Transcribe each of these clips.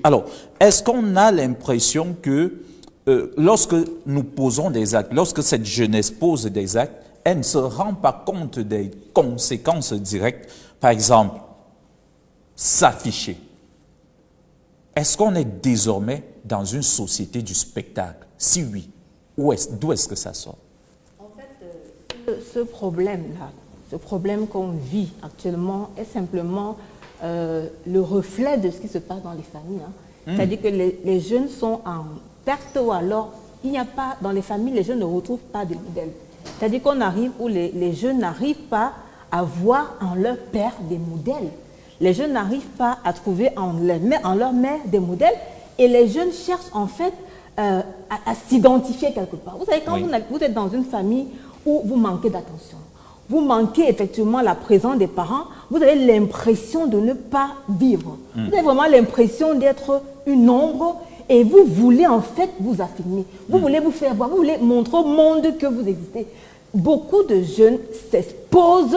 Alors, est-ce qu'on a l'impression que lorsque nous posons des actes, lorsque cette jeunesse pose des actes, elle ne se rend pas compte des conséquences directes? Par exemple, s'afficher. Est-ce qu'on est désormais dans une société du spectacle? Si oui, d'où est-ce que ça sort? En fait, ce problème-là, ce problème qu'on vit actuellement est simplement le reflet de ce qui se passe dans les familles. C'est-à-dire que les jeunes sont en perte ou alors il n'y a pas, dans les familles, les jeunes ne retrouvent pas de modèles. C'est-à-dire qu'on arrive où les jeunes n'arrivent pas à voir en leur père des modèles. Les jeunes n'arrivent pas à trouver en leur mère des modèles et les jeunes cherchent en fait à s'identifier quelque part. Vous savez, quand vous êtes dans une famille où vous manquez d'attention, vous manquez effectivement la présence des parents, vous avez l'impression de ne pas vivre. Vous avez vraiment l'impression d'être une ombre et vous voulez en fait vous affirmer. Vous voulez vous faire voir, vous voulez montrer au monde que vous existez. Beaucoup de jeunes s'exposent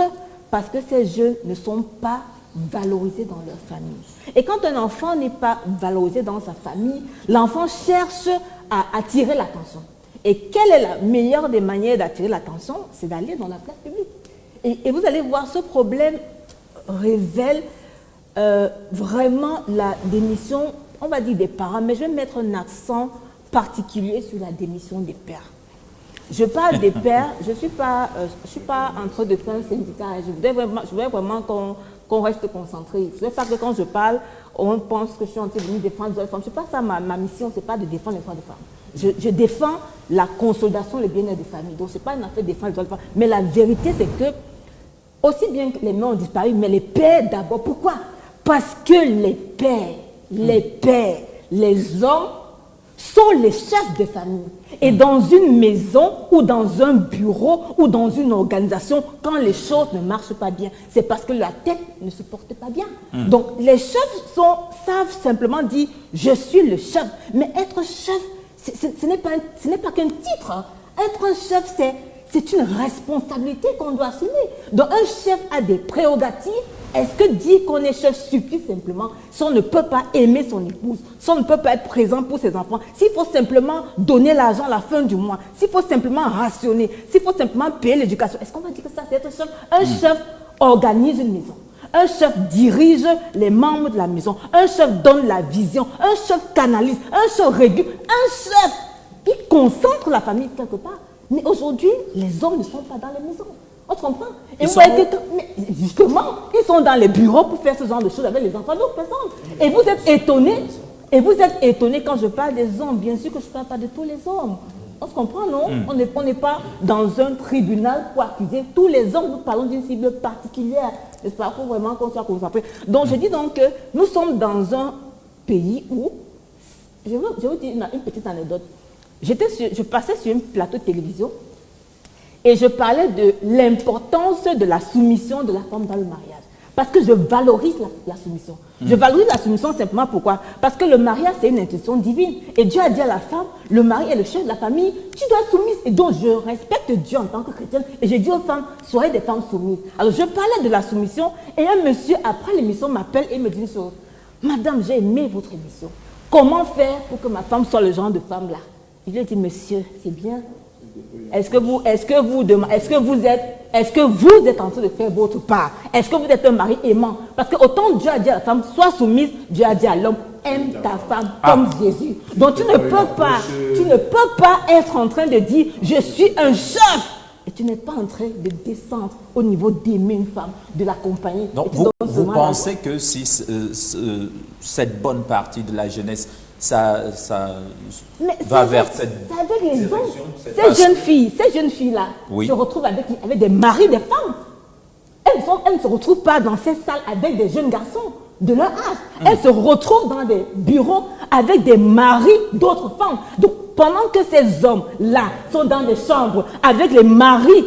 parce que ces jeunes ne sont pas valorisés dans leur famille. Et quand un enfant n'est pas valorisé dans sa famille, l'enfant cherche à attirer l'attention. Et quelle est la meilleure des manières d'attirer l'attention? C'est d'aller dans la place publique. Et vous allez voir, ce problème révèle vraiment la démission, on va dire des parents, mais je vais mettre un accent particulier sur la démission des pères. Je parle des pères, je ne suis pas en train de faire un syndicat, je voudrais vraiment qu'on reste concentré. Je ne veux pas que quand je parle, on pense que je suis en train de défendre les femmes. Ce n'est pas ça ma mission, ce n'est pas de défendre les droits des femmes. Je défends la consolidation, le bien-être des familles. Donc, ce n'est pas une affaire de défendre les droits des femmes. Mais la vérité, c'est que, aussi bien que les mères ont disparu, mais les pères d'abord. Pourquoi? Parce que les pères, les hommes sont les chefs de famille. Et dans une maison ou dans un bureau ou dans une organisation, quand les choses ne marchent pas bien, c'est parce que la tête ne se porte pas bien. Donc les chefs savent simplement dire « je suis le chef ». Mais être chef, ce n'est pas qu'un titre. Être un chef, c'est une responsabilité qu'on doit assumer. Donc un chef a des prérogatives. Est-ce que dire qu'on est chef suffit simplement si on ne peut pas aimer son épouse, si on ne peut pas être présent pour ses enfants, s'il faut simplement donner l'argent à la fin du mois, s'il faut simplement rationner, s'il faut simplement payer l'éducation, est-ce qu'on va dire que ça c'est être chef? Un chef organise une maison. Un chef dirige les membres de la maison. Un chef donne la vision. Un chef canalise. Un chef régule. Un chef qui concentre la famille quelque part. Mais aujourd'hui, les hommes ne sont pas dans les maisons. On se comprend? Et vous voyez que, mais justement, ils sont dans les bureaux pour faire ce genre de choses avec les enfants d'autres personnes. Et vous êtes étonnés, quand je parle des hommes. Bien sûr que je ne parle pas de tous les hommes. On se comprend, non? On n'est pas dans un tribunal pour accuser tous les hommes. Nous parlons d'une cible particulière. J'espère qu'il faut vraiment qu'on soit concentré. Donc, je dis donc que nous sommes dans un pays où, je vais vous dire une petite anecdote. Je passais sur un plateau de télévision et je parlais de l'importance de la soumission de la femme dans le mariage. Parce que je valorise la soumission. Je valorise la soumission simplement pourquoi? Parce que le mariage, c'est une institution divine. Et Dieu a dit à la femme, le mari est le chef de la famille, tu dois être soumise. Et donc, je respecte Dieu en tant que chrétienne. Et j'ai dit aux femmes, soyez des femmes soumises. Alors, je parlais de la soumission. Et un monsieur, après l'émission, m'appelle et me dit une chose. Madame, j'ai aimé votre émission. Comment faire pour que ma femme soit le genre de femme-là? Je lui ai dit, monsieur, c'est bien. Est-ce que vous êtes en train de faire votre part? Est-ce que vous êtes un mari aimant? Parce que autant Dieu a dit à la femme, sois soumise, Dieu a dit à l'homme, aime ta femme comme Jésus. Donc tu ne peux pas être en train de dire, je suis un chef. Et tu n'es pas en train de descendre au niveau d'aimer une femme, de l'accompagner. Donc vous pensez que si cette bonne partie de la jeunesse ça va vers cette direction. Ces jeunes filles-là se retrouvent avec des maris, des femmes. Elles ne se retrouvent pas dans ces salles avec des jeunes garçons de leur âge. Elles se retrouvent dans des bureaux avec des maris d'autres femmes. Donc, pendant que ces hommes-là sont dans des chambres avec les maris,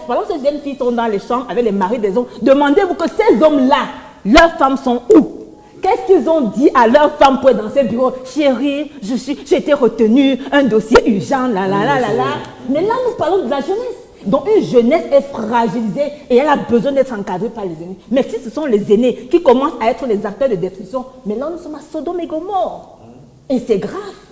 pendant que ces jeunes filles sont dans les chambres avec les maris des hommes, demandez-vous que ces hommes-là, leurs femmes sont où? Qu'est-ce qu'ils ont dit à leurs femmes pour être dans ces bureaux? Chérie, j'ai été retenue, un dossier urgent, Mais là, nous parlons de la jeunesse. dont une jeunesse est fragilisée et elle a besoin d'être encadrée par les aînés. Mais si ce sont les aînés qui commencent à être les acteurs de destruction, mais là nous sommes à Sodome et Gomorrhe. Et c'est grave.